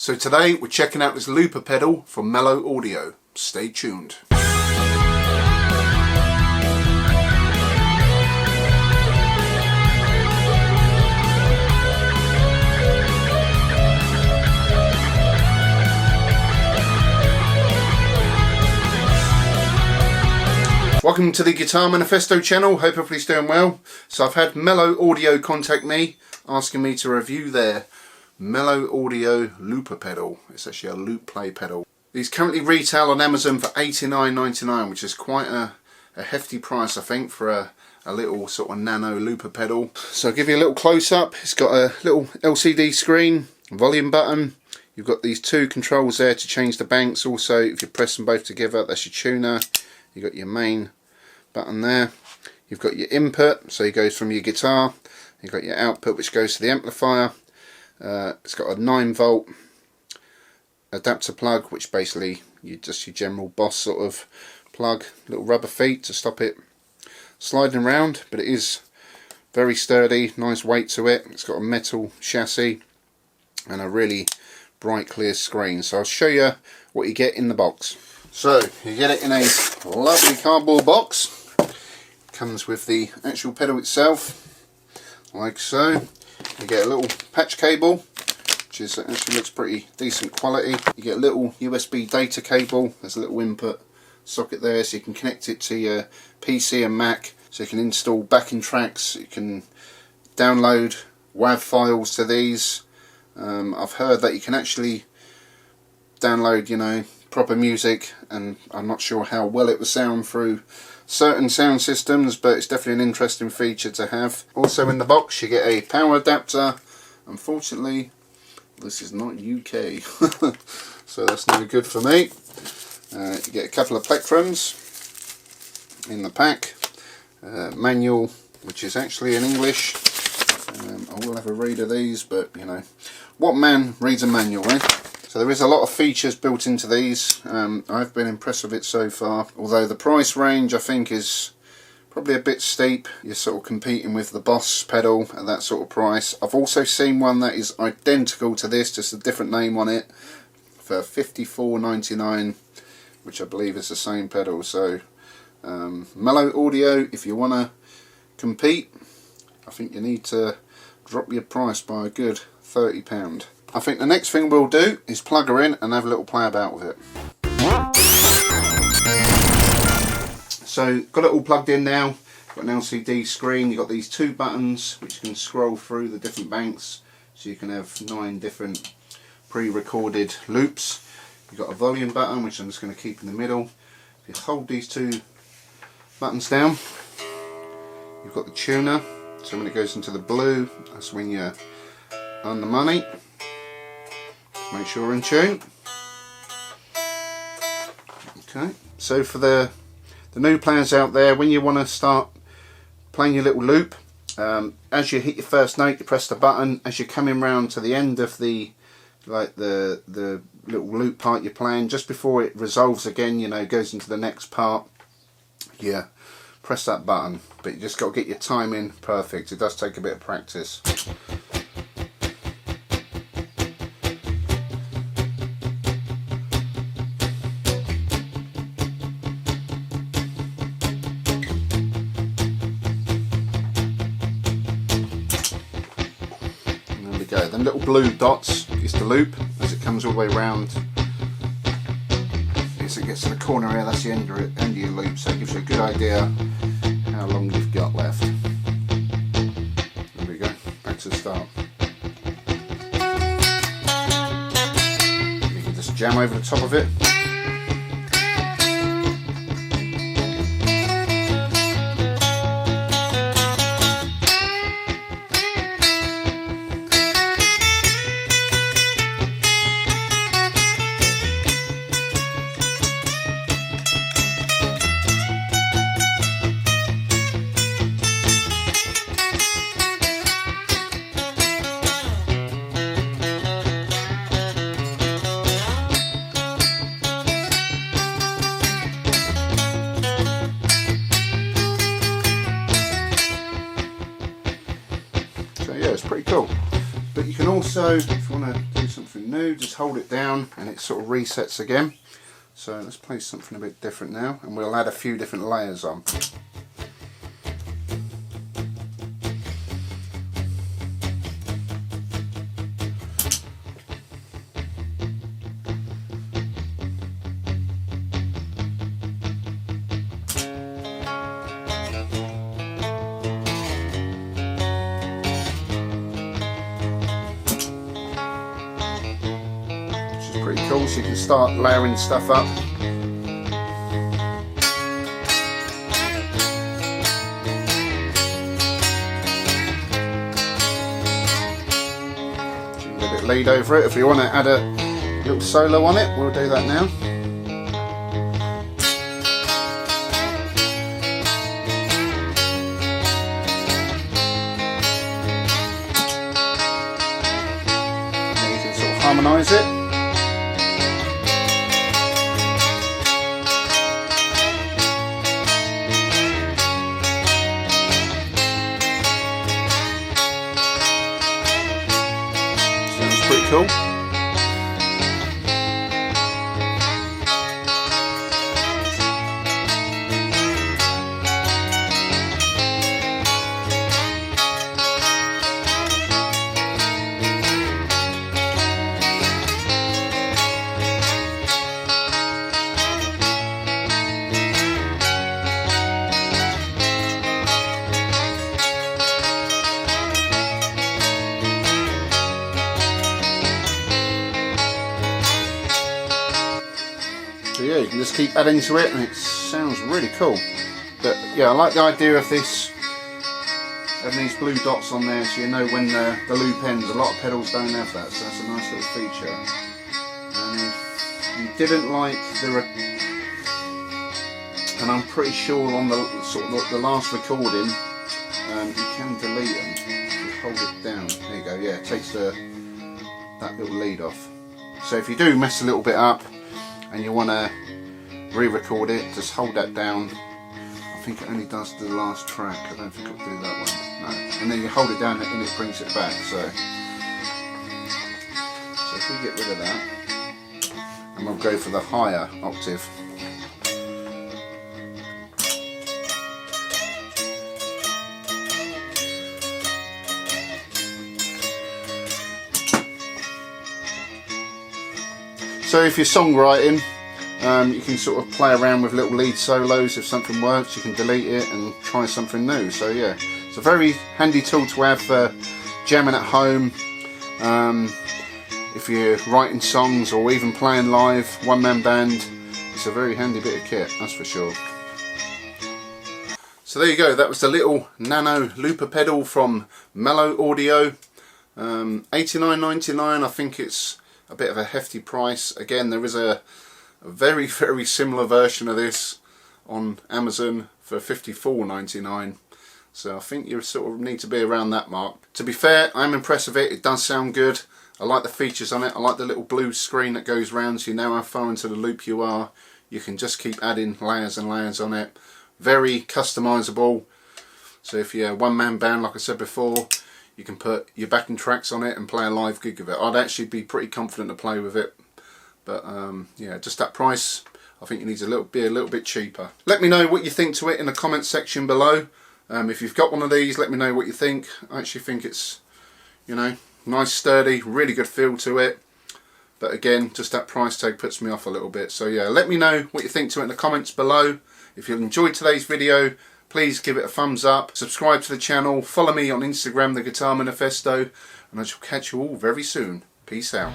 So today we're checking out this looper pedal from MeloAudio. Stay tuned. Welcome to the Guitar Manifesto channel. Hope everybody's doing well. So I've had MeloAudio contact me asking me to review their MeloAudio looper pedal. It's actually a loop play pedal. These currently retail on Amazon for $89.99, which is quite a hefty price, I think, for a little sort of nano looper pedal. So I'll give you a little close up. It's got a little LCD screen, volume button. You've got these two controls there to change the banks. Also, if you press them both together, that's your tuner. You've got your main button there. You've got your input, so it goes from your guitar. You've got your output, which goes to the amplifier. It's got a 9-volt adapter plug, which basically just your general Boss sort of plug. Little rubber feet to stop it sliding around, but it is very sturdy, nice weight to it. It's got a metal chassis and a really bright clear screen. So I'll show you what you get in the box. So you get it in a lovely cardboard box. Comes with the actual pedal itself, like so. You get a little patch cable, which actually looks pretty decent quality. You get a little USB data cable. There's a little input socket there, so you can connect it to your PC and Mac. So you can install backing tracks. You can download WAV files to these. I've heard that you can actually download, proper music, and I'm not sure how well it will sound through certain sound systems, but it's definitely an interesting feature to have. Also in the box you get a power adapter. Unfortunately this is not UK so that's no good for me. You get a couple of plectrums in the pack, manual, which is actually in English. I will have a read of these, but what man reads a manual, eh? So there is a lot of features built into these. I've been impressed with it so far, although the price range I think is probably a bit steep. You're sort of competing with the Boss pedal at that sort of price. I've also seen one that is identical to this, just a different name on it, for $54.99, which I believe is the same pedal. So MeloAudio, if you want to compete, I think you need to drop your price by a good £30. I think the next thing we'll do is plug her in and have a little play about with it. So got it all plugged in now. Got an LCD screen. You've got these two buttons which you can scroll through the different banks, so you can have 9 different pre-recorded loops. You've got a volume button, which I'm just going to keep in the middle. If you hold these two buttons down, you've got the tuner. So when it goes into the blue, that's when you're on the money. Make sure we're in tune. Okay, so for the new players out there, when you want to start playing your little loop, as you hit your first note, you press the button. As you're coming round to the end of the little loop part you're playing, just before it resolves again, goes into the next part, yeah, press that button. But you just got to get your timing perfect. It does take a bit of practice. Them little blue dots is the loop. As it comes all the way around, as it gets to the corner here, that's the end of your loop, so it gives you a good idea how long you've got left. There we go, back to the start. You can just jam over the top of it. So yeah, it's pretty cool. But you can also, if you want to do something new, just hold it down and it sort of resets again. So let's play something a bit different now, and we'll add a few different layers on. Pretty cool, so you can start layering stuff up. So you can get a bit lead over it. If you want to add a little solo on it, we'll do that now. And you can sort of harmonise it. Pretty cool. So yeah, you can just keep adding to it and it sounds really cool. But yeah, I like the idea of this, having these blue dots on there so you know when the loop ends. A lot of pedals don't have that, so that's a nice little feature. And if you didn't like and I'm pretty sure on the sort of the last recording, you can delete them. If you hold it down, there you go, yeah, it takes that little lead off. So if you do mess a little bit up, and you want to re-record it, just hold that down. I think it only does the last track, I don't think it'll do that one. No. And then you hold it down and it brings it back. So if we get rid of that, and we'll go for the higher octave. So if you're songwriting, you can sort of play around with little lead solos. If something works, you can delete it and try something new. So yeah, it's a very handy tool to have for jamming at home. If you're writing songs or even playing live, one-man band, it's a very handy bit of kit, that's for sure. So there you go, that was the little nano looper pedal from MeloAudio. $89.99, I think it's a bit of a hefty price. Again, there is a very similar version of this on Amazon for $54.99, so I think you sort of need to be around that mark. To be fair, I'm impressed with it. It does sound good. I like the features on it. I like the little blue screen that goes round so you know how far into the loop you are. You can just keep adding layers and layers on it. Very customizable. So if you're a one-man band, like I said before, you can put your backing tracks on it and play a live gig of it. I'd actually be pretty confident to play with it. But yeah, just that price, I think it needs be a little bit cheaper. Let me know what you think to it in the comment section below. If you've got one of these, let me know what you think. I actually think it's, you know, nice, sturdy, really good feel to it. But again, just that price tag puts me off a little bit. So yeah, let me know what you think to it in the comments below. If you enjoyed today's video, please give it a thumbs up, subscribe to the channel, follow me on Instagram, The Guitar Manifesto, and I shall catch you all very soon. Peace out.